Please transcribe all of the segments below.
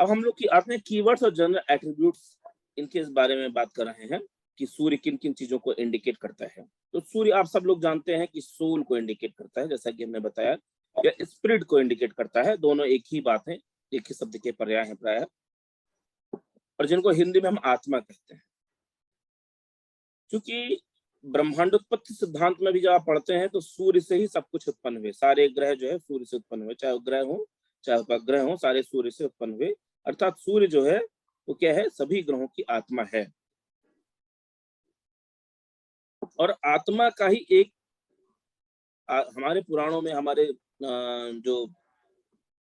अब हम लोग की आपने कीवर्ड्स और जनरल एट्रीब्यूट्स इनके इस बारे में बात कर रहे हैं कि सूर्य किन किन चीजों को इंडिकेट करता है। तो सूर्य आप सब लोग जानते हैं कि सोल को इंडिकेट करता है, जैसा कि हमने बताया, या स्पिरिट को इंडिकेट करता है। दोनों एक ही बात है, एक ही शब्द के पर्याय हैं प्राय, और जिनको हिंदी में हम आत्मा कहते हैं। क्योंकि ब्रह्मांड उत्पत्ति सिद्धांत में भी जब आप पढ़ते हैं तो सूर्य से ही सब कुछ उत्पन्न हुए, सारे ग्रह जो है सूर्य से उत्पन्न हुए, चाहे उपग्रह हो चाहे उपग्रह हो, सारे सूर्य से उत्पन्न हुए। अर्थात सूर्य जो है वो क्या है, सभी ग्रहों की आत्मा है। और आत्मा का ही एक हमारे पुराणों में, हमारे जो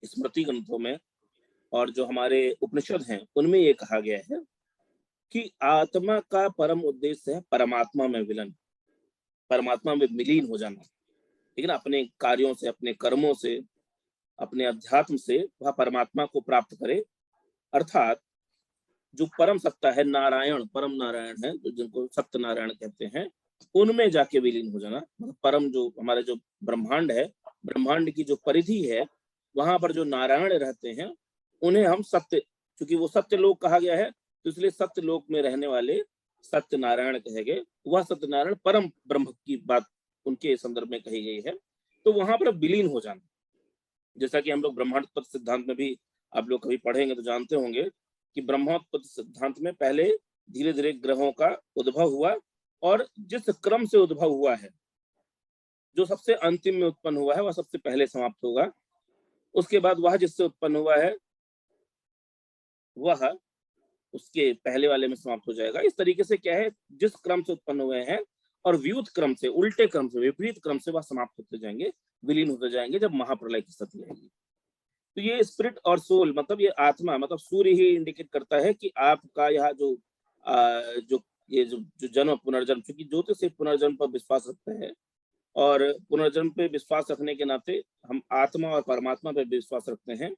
स्मृति ग्रंथों में और जो हमारे उपनिषद हैं उनमें ये कहा गया है कि आत्मा का परम उद्देश्य है परमात्मा में विलीन, परमात्मा में विलीन हो जाना। ठीक है ना, अपने कार्यों से, अपने कर्मों से, अपने अध्यात्म से वह परमात्मा को प्राप्त करे। अर्थात जो परम सत्ता है, नारायण, परम नारायण है, जो जिनको सत्य नारायण कहते हैं, उनमें जाके विलीन हो जाना। मतलब परम जो हमारे जो ब्रह्मांड है, ब्रह्मांड की जो परिधि है, वहां पर जो नारायण रहते हैं उन्हें हम सत्य, क्योंकि वो सत्य लोक कहा गया है तो इसलिए सत्य लोक में रहने वाले सत्य नारायण कहे गए। वह सत्य नारायण परम ब्रह्म की बात उनके संदर्भ में कही गई है। तो वहां पर विलीन हो जाना, जैसा कि हम लोग ब्रह्मांड सिद्धांत में भी आप लोग कभी पढ़ेंगे तो जानते होंगे कि ब्रह्मोत्पत्ति सिद्धांत में पहले धीरे धीरे ग्रहों का उद्भव हुआ, और जिस क्रम से उद्भव हुआ है, जो सबसे अंतिम में उत्पन्न हुआ है वह सबसे पहले समाप्त होगा। उसके बाद वह जिससे उत्पन्न हुआ है वह उसके पहले वाले में समाप्त हो जाएगा। इस तरीके से क्या है, जिस क्रम से उत्पन्न हुए हैं और व्युत क्रम से, उल्टे क्रम से, विपरीत क्रम से वह समाप्त होते जाएंगे, विलीन होते जाएंगे जब महाप्रलय की स्थिति आएगी। तो ये स्पिरिट और सोल, मतलब ये आत्मा, मतलब सूर्य ही इंडिकेट करता है कि आपका यह जो जो ये जो जन्म पुनर्जन्म, क्योंकि ज्योतिष से पुनर्जन्म पर विश्वास रखते हैं, और पुनर्जन्म पे विश्वास रखने के नाते हम आत्मा और परमात्मा पे विश्वास रखते हैं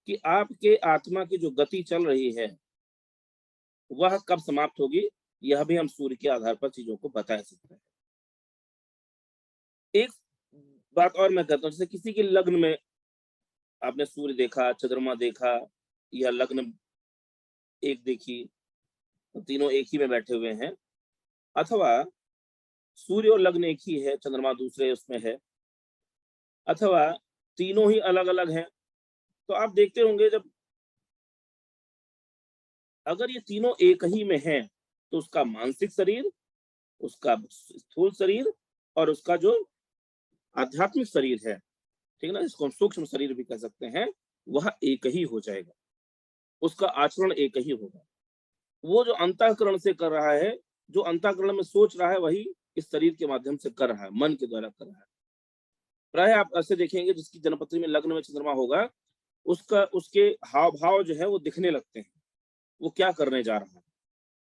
कि आपके आत्मा की जो गति चल रही है वह कब समाप्त होगी, यह भी हम सूर्य के आधार पर चीजों को बता सकते हैं। एक बात और मैं कहता हूँ, जैसे किसी के लग्न में आपने सूर्य देखा, चंद्रमा देखा, या लग्न एक देखी, तो तीनों एक ही में बैठे हुए हैं, अथवा सूर्य और लग्न एक ही है, चंद्रमा दूसरे उसमें है, अथवा तीनों ही अलग अलग हैं, तो आप देखते होंगे जब अगर ये तीनों एक ही में हैं तो उसका मानसिक शरीर, उसका स्थूल शरीर और उसका जो आध्यात्मिक शरीर है, ठीक है ना, इसको हम सूक्ष्म शरीर भी कह सकते हैं, वह एक ही हो जाएगा, उसका आचरण एक ही होगा। वो जो अंतःकरण से कर रहा है, जो अंतःकरण में सोच रहा है, वही इस शरीर के माध्यम से कर रहा है, मन के द्वारा कर रहा है। प्राय आप ऐसे देखेंगे जिसकी जन्मपत्री में लग्न में चंद्रमा होगा, उसका उसके हाव भाव जो है वो दिखने लगते हैं, वो क्या करने जा रहा है,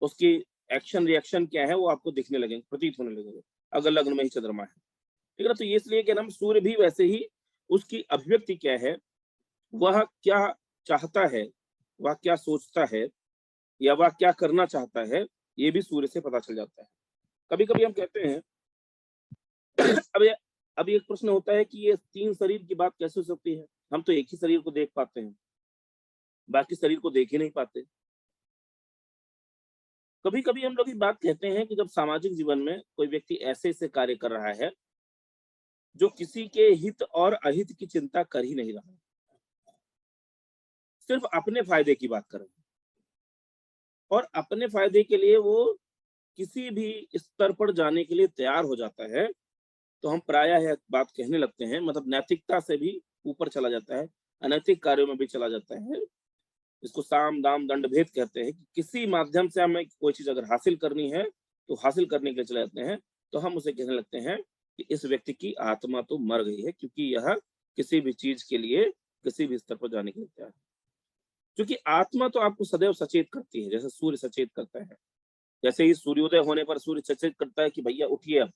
उसकी एक्शन रिएक्शन क्या है वो आपको दिखने लगेंगे, प्रतीत होने लगेंगे, अगर लग्न में ही चंद्रमा है। ठीक है ना, तो ये इसलिए कि नाम सूर्य भी वैसे ही, उसकी अभिव्यक्ति क्या है, वह क्या चाहता है, वह क्या सोचता है, या वह क्या करना चाहता है, ये भी सूर्य से पता चल जाता है। कभी कभी हम कहते हैं अब ये अब एक प्रश्न होता है कि ये तीन शरीर की बात कैसे हो सकती है, हम तो एक ही शरीर को देख पाते हैं, बाकी शरीर को देख ही नहीं पाते। कभी कभी हम लोग ये बात कहते हैं कि जब सामाजिक जीवन में कोई व्यक्ति ऐसे ऐसे कार्य कर रहा है जो किसी के हित और अहित की चिंता कर ही नहीं रहा, सिर्फ अपने फायदे की बात कर रहे हैं, और अपने फायदे के लिए वो किसी भी स्तर पर जाने के लिए तैयार हो जाता है, तो हम प्रायः यह बात कहने लगते हैं, मतलब नैतिकता से भी ऊपर चला जाता है, अनैतिक कार्यों में भी चला जाता है। इसको साम दाम दंड भेद कहते हैं कि किसी माध्यम से हमें कोई चीज अगर हासिल करनी है तो हासिल करने के लिए चले जाते हैं, तो हम उसे कहने लगते हैं कि इस व्यक्ति की आत्मा तो मर गई है, क्योंकि यह किसी भी चीज के लिए किसी भी स्तर पर जाने के लिए तैयार है। क्योंकि आत्मा तो आपको सदैव सचेत करती है, जैसे सूर्य सचेत करता है, जैसे ही सूर्योदय होने पर सूर्य सचेत करता है कि भैया उठिए, अब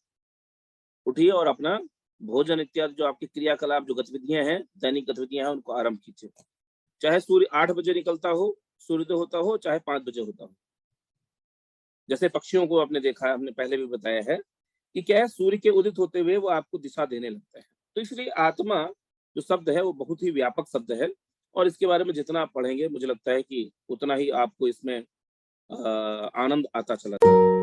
उठिए और अपना भोजन इत्यादि जो आपकी क्रियाकलाप, जो गतिविधियां हैं, दैनिक गतिविधियां हैं, उनको आरंभ कीजिए। चाहे सूर्य 8 बजे निकलता हो, सूर्योदय होता हो, चाहे 5 बजे होता हो। जैसे पक्षियों को आपने देखा है, हमने पहले भी बताया है कि क्या है, सूर्य के उदित होते हुए वो आपको दिशा देने लगता है। तो इसलिए आत्मा जो शब्द है वो बहुत ही व्यापक शब्द है, और इसके बारे में जितना आप पढ़ेंगे मुझे लगता है कि उतना ही आपको इसमें आनंद आता चला जाएगा।